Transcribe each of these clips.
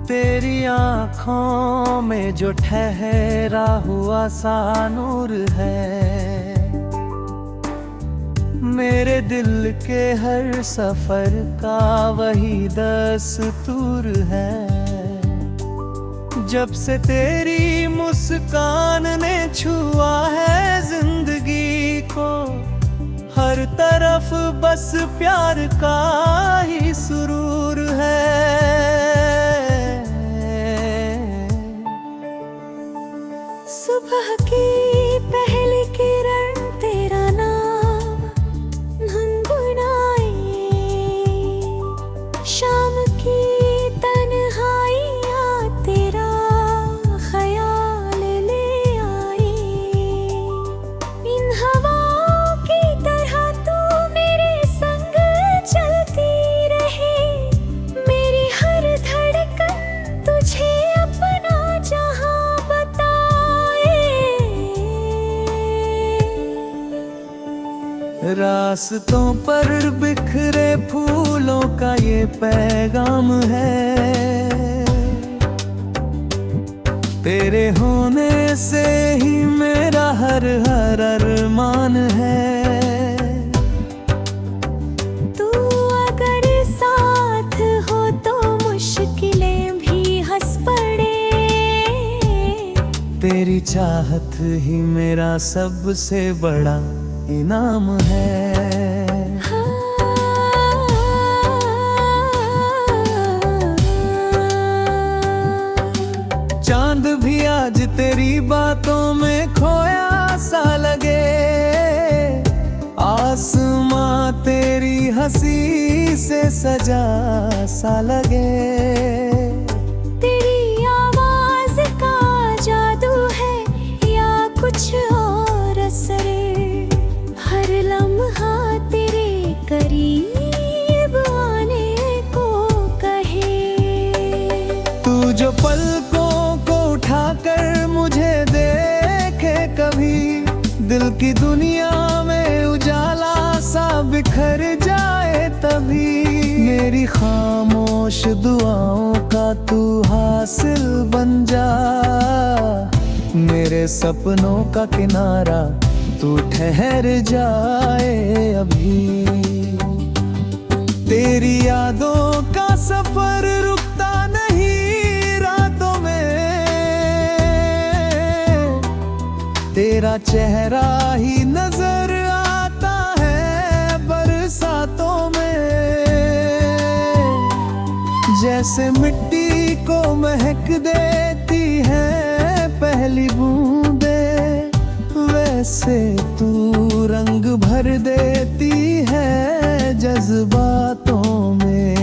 तेरी आँखों में जो ठहरा हुआ सा नूर है, मेरे दिल के हर सफर का वही दस्तूर है। जब से तेरी मुस्कान ने छुआ है जिंदगी को, हर तरफ बस प्यार का ही सुरूर है। सुबह की पहली किरण तेरा नाम गुनगुनाए, शाम की तन्हाइयाँ तेरा ख्याल ले आए। इन हवाओं की तरह तू मेरे संग चलती रहे, मेरी हर धड़कन तुझे अपना जहां रास्तों पर बिखरे फूलों का ये पैगाम है, तेरे होने से ही मेरा हर अरमान है। तू अगर साथ हो तो मुश्किलें भी हंस पड़े, तेरी चाहत ही मेरा सबसे बड़ा इनाम है। चांद भी आज तेरी बातों में खोया सा लगे, आसमां तेरी हंसी से सजा सा लगे। तेरी आवाज का जादू है या कुछ और असर, हर लम्हा तेरे करीब आने को कहे। तू जो पलकों को उठाकर मुझे देखे कभी, दिल की दुनिया में उजाला सा बिखर जाए तभी। मेरी खामोश दुआओं का तू हासिल बन जा, मेरे सपनों का किनारा तू ठहर जाए अभी। तेरी यादों का सफर रुकता नहीं रातों में, तेरा चेहरा ही नजर आता है बरसातों में। जैसे मिट्टी को महक देती है पहली बूंदे, वैसे तू रंग भर देती है जज्बातों में।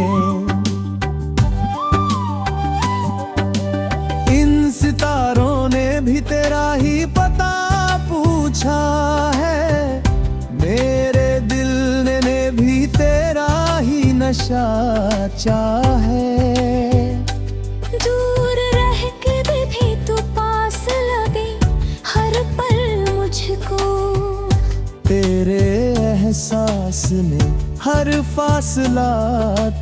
इन सितारों ने भी तेरा ही पता पूछा है, मेरे दिल ने भी तेरा ही नशा चाहे। दूर रह के भी तू पास लगे हर पल मुझको, तेरे एहसास ने हर फासला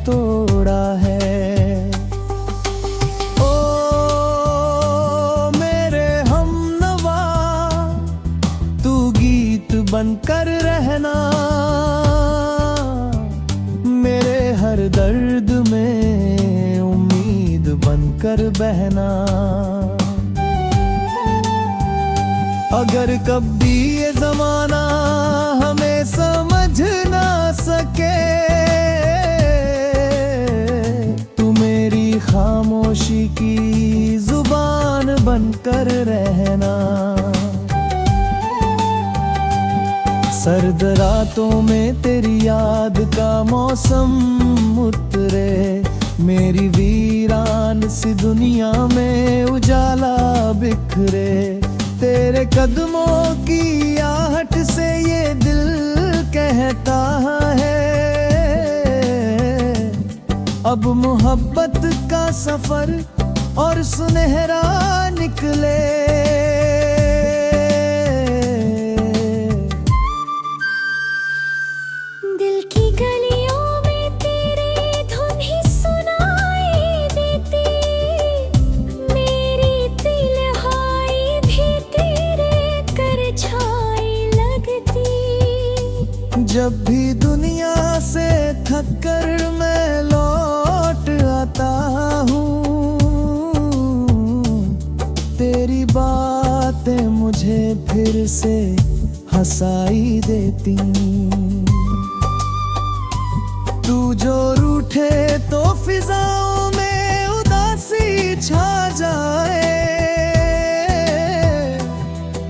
तोड़ा है। ओ मेरे हमनवा, तू गीत बनकर रहना, मेरे हर दर्द में उम्मीद बनकर बहना। अगर कभी ये जमाना हमें समझ ना सके, तू मेरी खामोशी की जुबान बनकर रहना। सर्द रातों में तेरी याद का मौसम उतरे, मेरी वीरान सी दुनिया में उजाला बिखरे। तेरे कदमों की आहट से ये दिल कहता है, अब मोहब्बत का सफर और सुनहरा निकले। दिल की गलियों में तेरी धुन ही सुनाई देती, जब भी दुनिया से थक कर मैं लौट आता हूँ, तेरी बातें मुझे फिर से हंसाई देती। तू जो रूठे तो फिजाओं में उदासी छा जाए,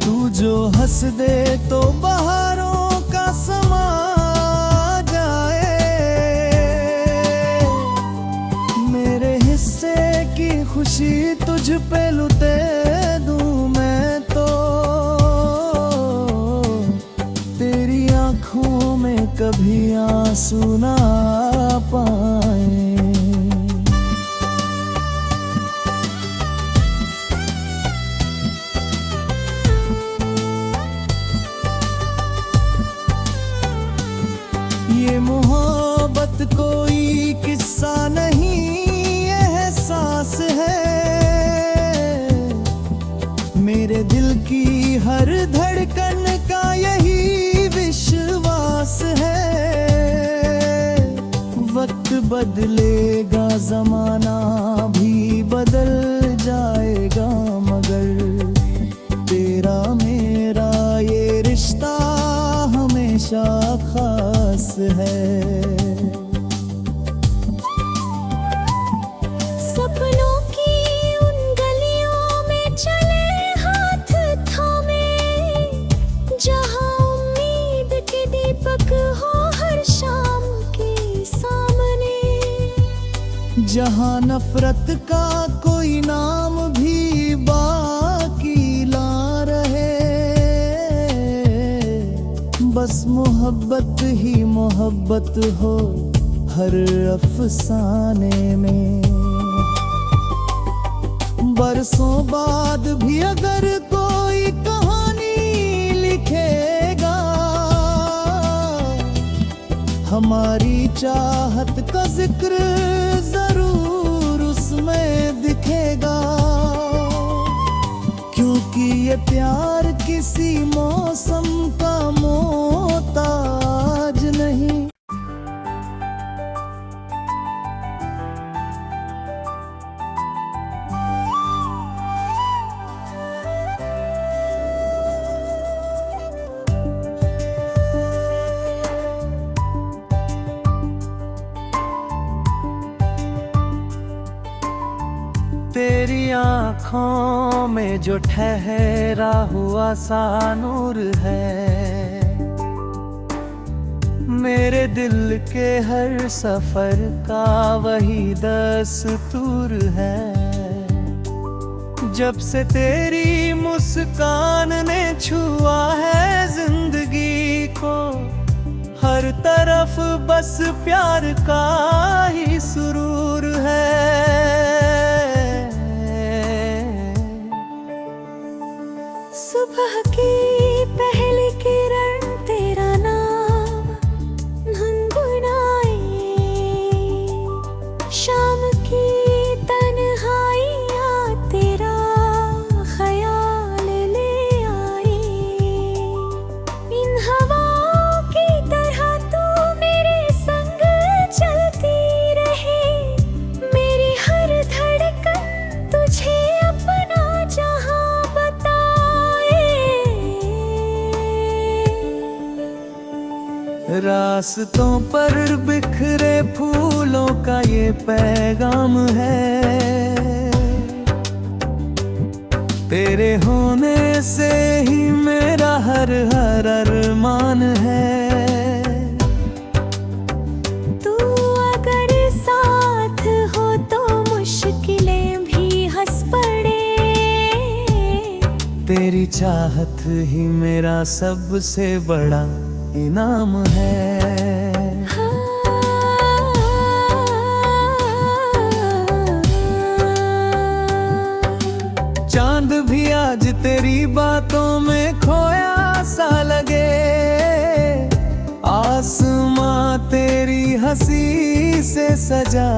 तू जो हंस दे तो बहारों का समा जाए। मेरे हिस्से की खुशी तुझ पे लुटे दूं मैं तो, तेरी आंखों में कभी आंसू ना पाए। ये मोहब्बत कोई किस्सा नहीं एहसास है, मेरे दिल की हर धड़कन का यही विश्वास है। वक्त बदलेगा जमाना भी बदल जाएगा, मगर तेरा मेरा ये रिश्ता हमेशा खास है। सपनों की उन गलियों में चले हाथ थामे, जहां उम्मीद के दीपक हो हर शाम के सामने, जहां नफरत का कोई नाम भी बाकी ला रहे, बस मोहब्बत ही मोहब्बत हो हर अफसाने में। बरसों बाद भी अगर कोई कहानी लिखेगा, हमारी चाहत का जिक्र जरूर उसमें दिखेगा। क्योंकि ये प्यार किसी मौसम का मोहताज नहीं। तेरी आँखों में जो ठहरा हुआ सा नूर है, मेरे दिल के हर सफर का वही दस्तूर है। जब से तेरी मुस्कान ने छुआ है जिंदगी को, हर तरफ बस प्यार का ही सुरूर है। सुबह की पहली किरण तेरा नाम गुनगुनाए, शाम की तन्हाइयाँ तेरा ख्याल ले आई। इन हवाओं की तरह तू मेरे संग चलती रहे, मेरी हर धड़कन तुझे अपना जहां रास्तों पर बिखरे फूलों का ये पैगाम है, तेरे होने से ही मेरा हर अरमान है। तू अगर साथ हो तो मुश्किलें भी हंस पड़े, तेरी चाहत ही मेरा सबसे बड़ा इनाम है। चांद भी आज तेरी बातों में खोया सा लगे, आसमां तेरी हंसी से सजा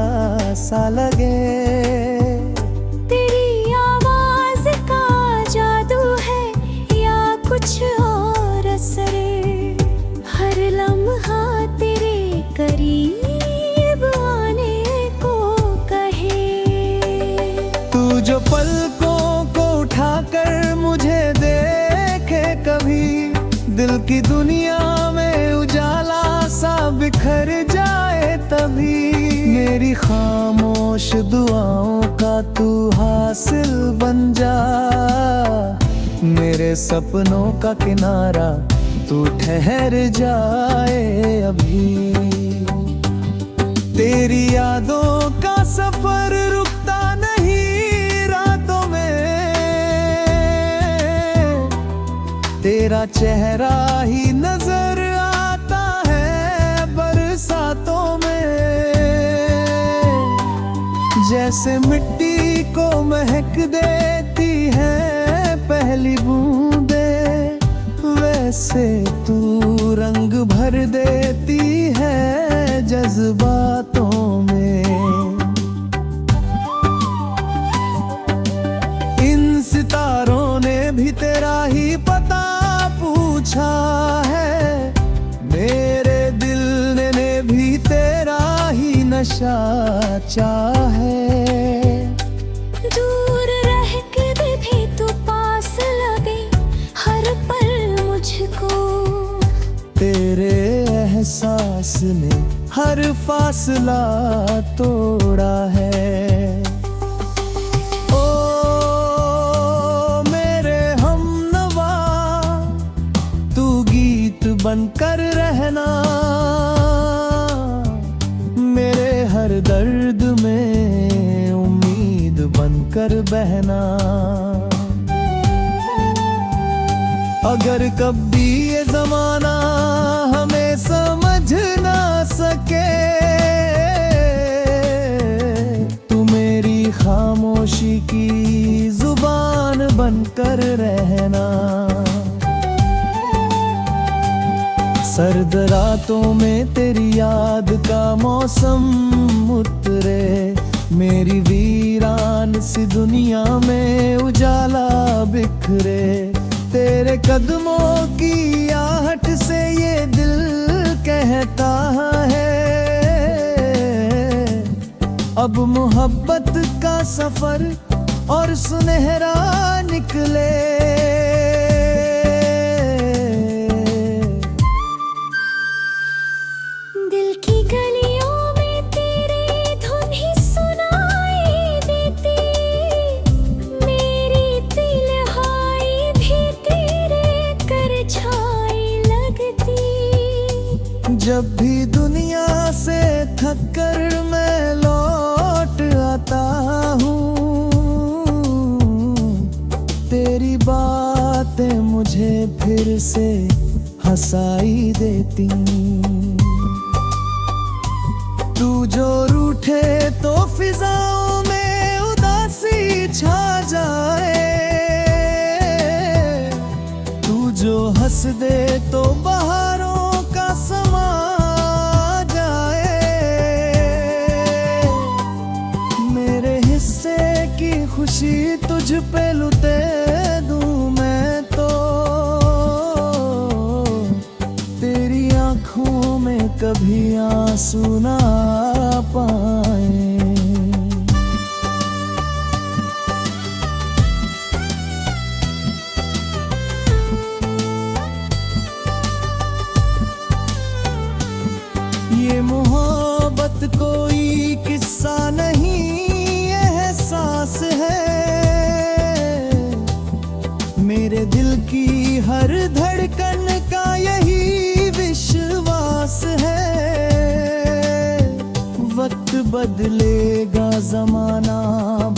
सा लगे। तेरी आवाज का जादू है या कुछ और असर, हर लम्हा बिखर जाए तभी मेरी खामोश दुआओं का तू हासिल बन जा। मेरे सपनों का किनारा तू ठहर जाए अभी। तेरी यादों का सफर रुकता नहीं रातों में, तेरा चेहरा ही नजर आता है बरसातों में। जैसे मिट्टी को महक देती है पहली बूंदे, वैसे तू रंग भर देती है जज्बातों में। इन सितारों ने भी तेरा ही पता पूछा है, मेरे दिल ने भी तेरा ही नशा चाहा है। दूर रह के भी तू पास लगे हर पल मुझको, तेरे एहसास ने हर फासला तोड़ा है। ओ मेरे हमनवा, तू गीत बनकर रहना, मेरे हर दर्द में उम्मीद बनकर बहना। अगर कभी ये जमाना हमें समझ ना सके, तू मेरी खामोशी की जुबान बनकर रहना। सर्द रातों में तेरी याद का मौसम उतरे, मेरी वीरान सी दुनिया में उजाला बिखरे। तेरे कदमों की आहट से ये दिल कहता है, अब मोहब्बत का सफर और सुनहरा निकले। दिल की गलियों में तेरी धुन ही सुनाई देती, मेरी तिलहाई भी तेरे कर छाई लगती। जब भी दुनिया से थक कर मैं लौट आता हूँ, तेरी बातें मुझे फिर से हंसाई देती। तू जो रूठे तो फिजाओं में उदासी छा जाए, तू जो हंस दे तो बहारों का समा जाए। मेरे हिस्से की खुशी तुझ पे लुटे दूं मैं तो, तेरी आंखों में कभी आंसू ना पाए। ये मोहब्बत कोई किस्सा नहीं एहसास है, मेरे दिल की हर धड़कन का यही विश्वास है। वक्त बदलेगा जमाना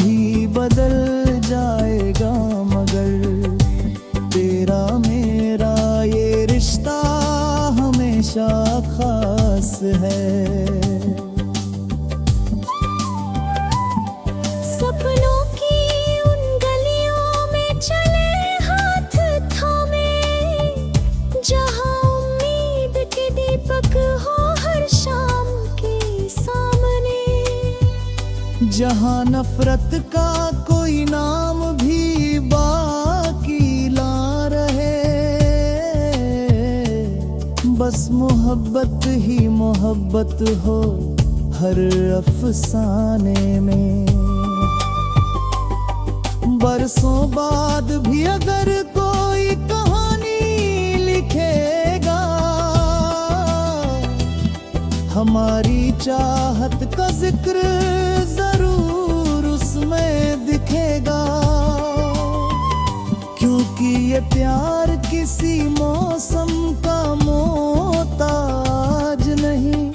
भी बदल जाएगा, मगर तेरा मेरा ये रिश्ता हमेशा खास है। सपनों की उन गलियों में चले हाथ थामे, जहां उम्मीद के दीपक हो हर शाम के सामने। जहां नफरत का कोई नाम भी बाकी ला रहे, बस मोहब्बत ही मोहब्बत हो हर अफसाने में। बरसों बाद भी अगर कोई कहानी लिखेगा, हमारी चाहत का जिक्र जरूर उसमें दिखेगा, क्योंकि ये प्यार किसी मौसम का मोहताज नहीं।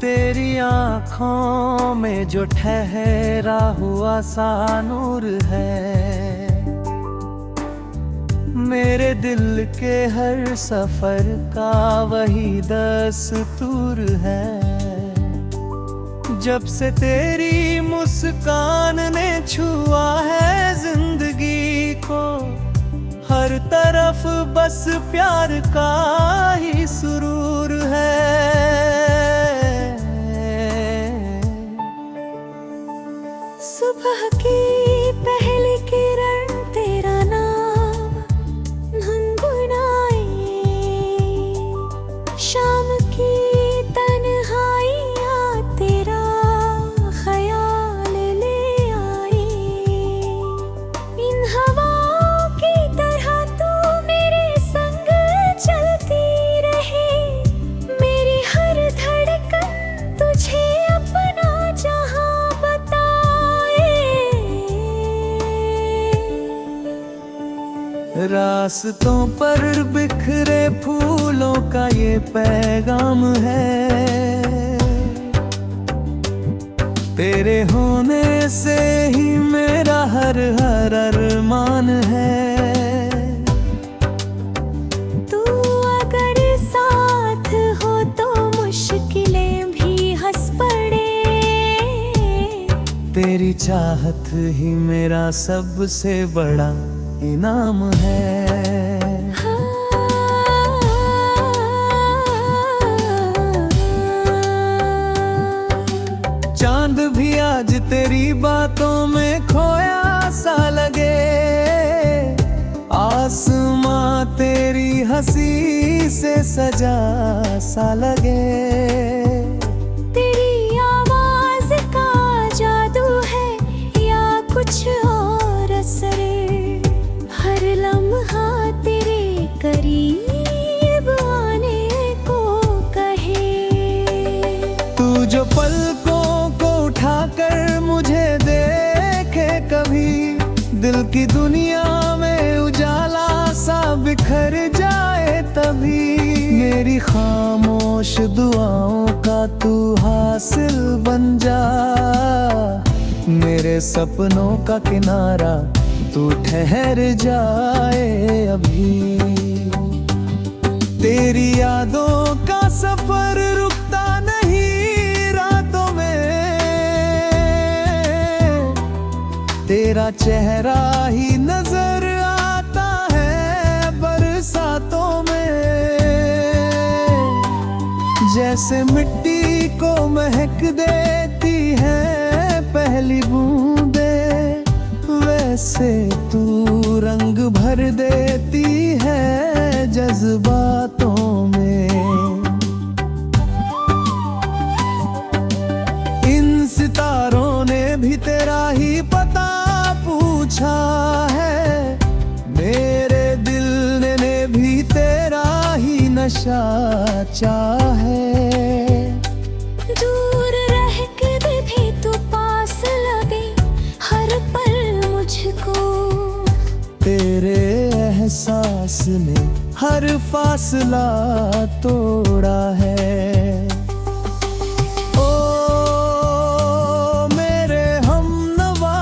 तेरी आँखों में जो ठहरा हुआ सा नूर है, मेरे दिल के हर सफर का वही दस्तूर है। जब से तेरी मुस्कान ने छुआ है जिंदगी को, हर तरफ बस प्यार का ही सुरूर है। सुबह की पहली किरण तेरा नाम गुनगुनाए, शाम की तन्हाइयाँ तेरा ख्याल ले आए। इन हवाओं की तरह तू मेरे संग चलती रहे, मेरी हर धड़कन तुझे अपना जहां रास्तों पर बिखरे फूलों का ये पैगाम है, तेरे होने से ही मेरा हर अरमान है। तू अगर साथ हो तो मुश्किलें भी हंस पड़े, तेरी चाहत ही मेरा सबसे बड़ा इनाम है। चांद भी आज तेरी बातों में खोया सा लगे, आसमां तेरी हंसी से सजा सा लगे। तेरी आवाज का जादू है या कुछ और असर, हर लम्हा तेरे करीब आने को कहे। तू जो पलकों को उठाकर मुझे देखे कभी, दिल की दुनिया में उजाला सा बिखर जाए तभी। मेरी खामोश दुआओं का तू हासिल बन जा, मेरे सपनों का किनारा तू ठहर जाए अभी। तेरी यादों का सफर रुकता नहीं रातों में, तेरा चेहरा ही नजर आता है बरसातों में। जैसे मिट्टी को महक देती है पहली बूंदे, वैसे तू रंग भर देती है जज्बातों में। इन सितारों ने भी तेरा ही पता पूछा है, मेरे दिल ने भी तेरा ही नशा चाहे। दूर रह के भी तू पास लगे हर पल मुझको, तेरे एहसास ने हर फासला तोड़ा है। ओ मेरे हमनवा,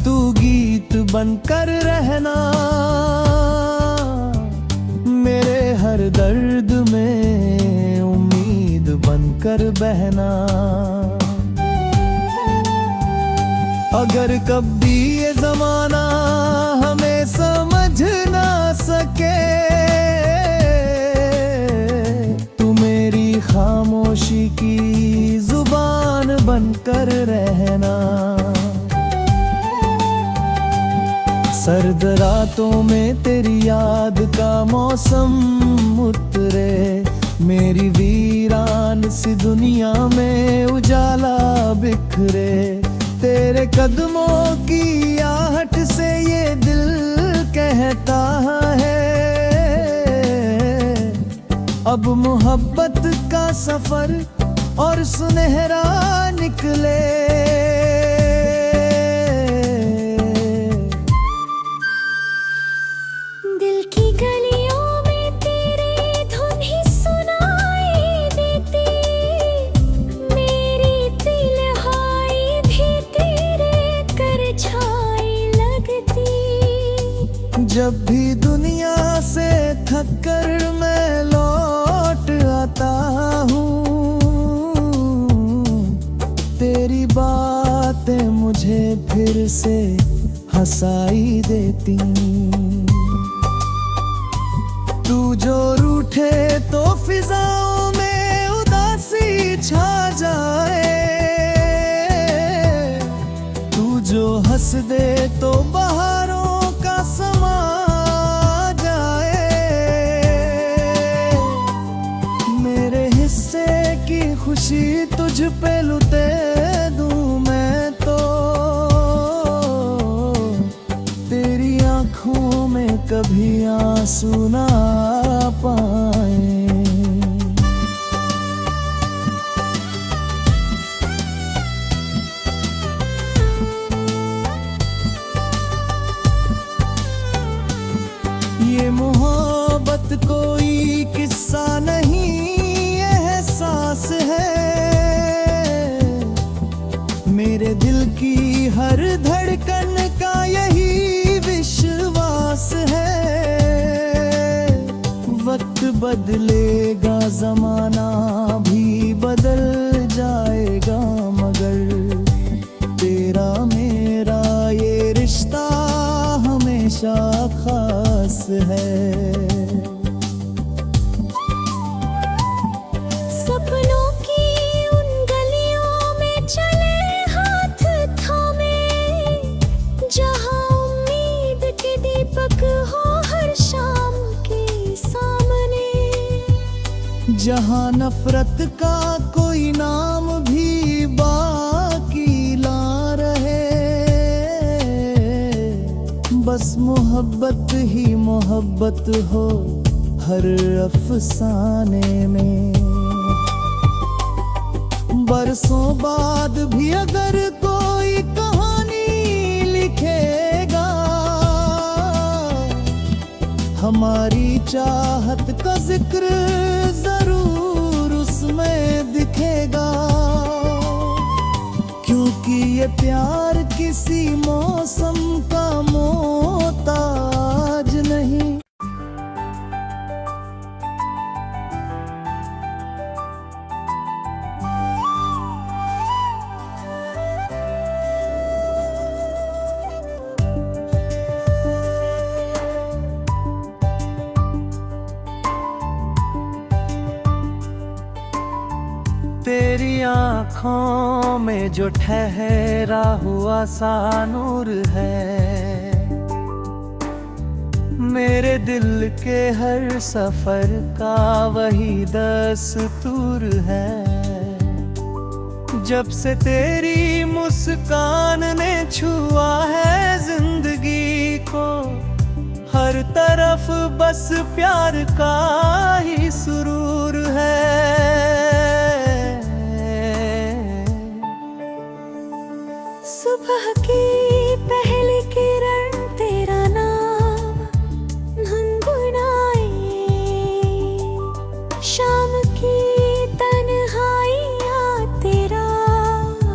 तू गीत बनकर रहना, मेरे हर दर्द में उम्मीद बनकर बहना। अगर कभी ये जमाना हमें समझ ना सके, तू मेरी खामोशी की जुबान बनकर रहना। सर्द रातों में तेरी याद का मौसम उतरे, मेरी वीरान सी दुनिया में उजाला बिखरे। तेरे कदमों की आहट से ये दिल कहता है, अब मोहब्बत का सफर और सुनहरा निकले। दिल की गलियों में तेरी धुन ही सुनाई देती, मेरी तिलहाई भी तेरे कर छाई लगती। जब भी दुनिया से थक कर मैं लौट आता हूँ, तेरी बातें मुझे फिर से हंसाई देती। तू जो रूठे तो फिजाओं में उदासी छा जाए, तू जो हंस दे तो बहारों का समा जाए। मेरे हिस्से की खुशी तुझ पे लुटे दूं मैं तो, तेरी आंखों में कभी आंसू ना पाए। ये मोहब्बत कोई किस्सा नहीं एहसास है, मेरे दिल की हर धड़कन का यही विश्वास है। वक्त बदलेगा जमाना भी बदल जाएगा, मगर तेरा मेरा ये रिश्ता हमेशा खास है। सपनों की उन गलियों में चले हाथ थामे, जहां उम्मीद के दीपक हो हर शाम के सामने। जहां नफरत का कोई नाम भी बाकी ला रहे, बस मोहब्बत ही मोहब्बत हो हर अफसाने में। बरसों बाद भी अगर कोई कहानी लिखेगा, हमारी चाहत का जिक्र जरूर उसमें दिखेगा। क्योंकि ये प्यार किसी मौसम का मोहताज नहीं। तेरी आँखों में जो ठहरा हुआ सा नूर है, मेरे दिल के हर सफर का वही दस्तूर है। जब से तेरी मुस्कान ने छुआ है जिंदगी को, हर तरफ बस प्यार का ही सुरूर है। सुबह की पहली किरण तेरा नाम गुनगुनाए, शाम की तन्हाइयाँ तेरा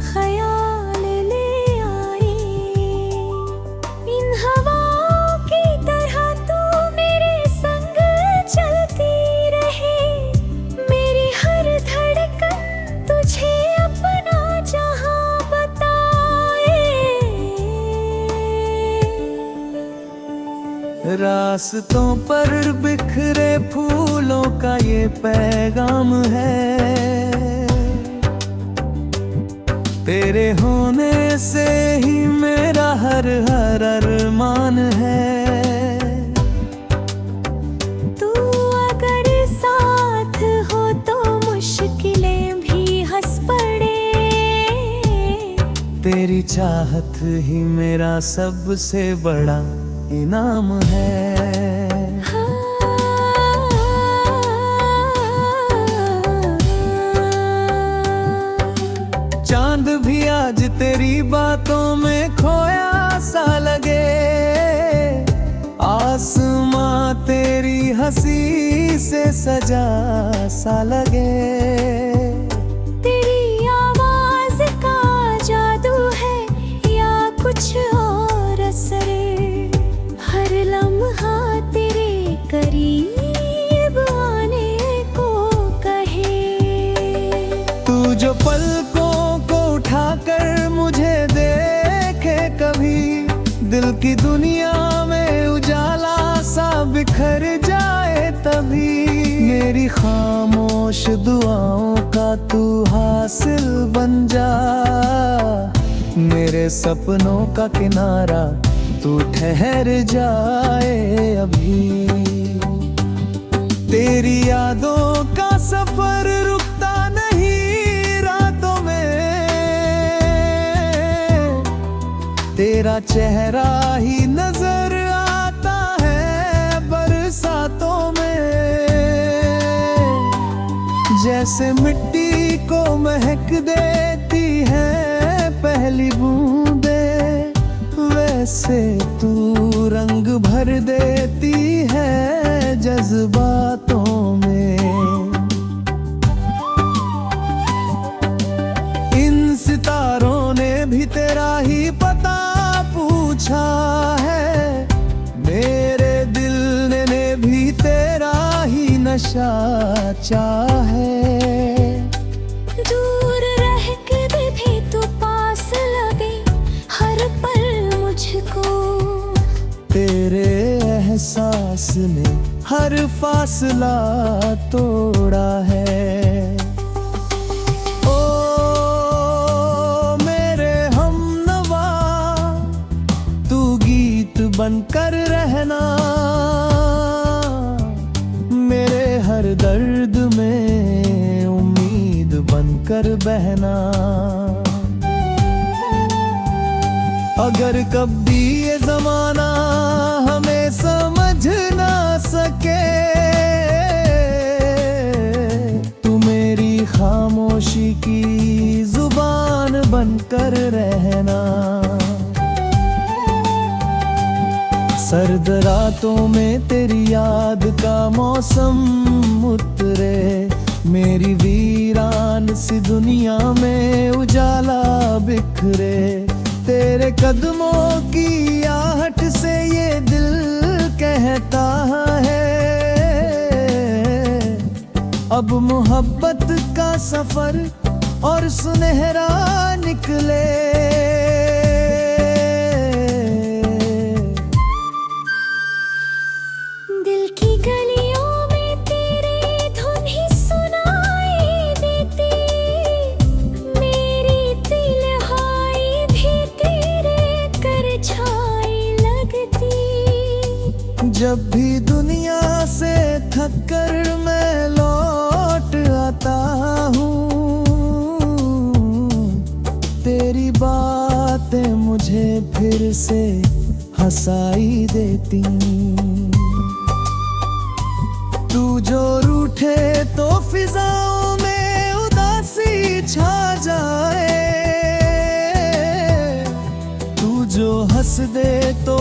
ख्याल ले आए। इन हवाओं की तरह तू मेरे संग चलती रहे, मेरी हर धड़कन तुझे अपना जहां रास्तों पर बिखरे फूलों का ये पैगाम है, तेरे होने से ही मेरा हर हर अरमान है। तू अगर साथ हो तो मुश्किलें भी हंस पड़े। तेरी चाहत ही मेरा सबसे बड़ा इनाम है। चांद भी आज तेरी बातों में खोया सा लगे। आसमां तेरी हंसी से सजा सा लगे। तेरी आवाज का जादू है या कुछ और असर। हर लम्हा तेरे करीब आने को कहे। तू जो पलकों उठाकर मुझे देखे कभी, दिल की दुनिया में उजाला सा बिखर जाए तभी। मेरी खामोश दुआओं का तू हासिल बन जा। मेरे सपनों का किनारा तू ठहर जाए अभी। तेरी यादों का सफर रुकता नहीं रातों में। तेरा चेहरा ही नजर आता है बरसातों में। जैसे मिट्टी को महक देती है पहली बूंदे, वैसे तू रंग भर देती है जज्बातों में। इन सितारों ने भी तेरा ही पता पूछा है। मेरे दिल ने भी तेरा ही नशा चाहे। दूर रह के भी तू पास लगे हर पल मुझको। तेरे एहसास ने हर फासला तोड़ा है। ओ मेरे हमनवा, तू गीत बनकर रहना। मेरे हर दर्द में उम्मीद बनकर बहना। अगर कभी ये जमाना हमें समझ ना सके, तू मेरी खामोशी की जुबान बनकर रहना। सर्द रातों में तेरी याद का मौसम उतरे। मेरी वीरान सी दुनिया में उजाला बिखरे। तेरे कदमों की आहट से ये दिल कहता है, अब मोहब्बत का सफर और सुनहरा निकले। दिल की गलियों में तेरी धुन ही सुनाई देती। मेरी तिलहाई भी तेरे कर छाई लगती। जब भी दुनिया से थक कर मैं लौट आता हूँ, तेरी बातें मुझे फिर से हंसाई देती। तू जो रूठे तो फिजाओं में उदासी छा जाए। तू जो हंस दे तो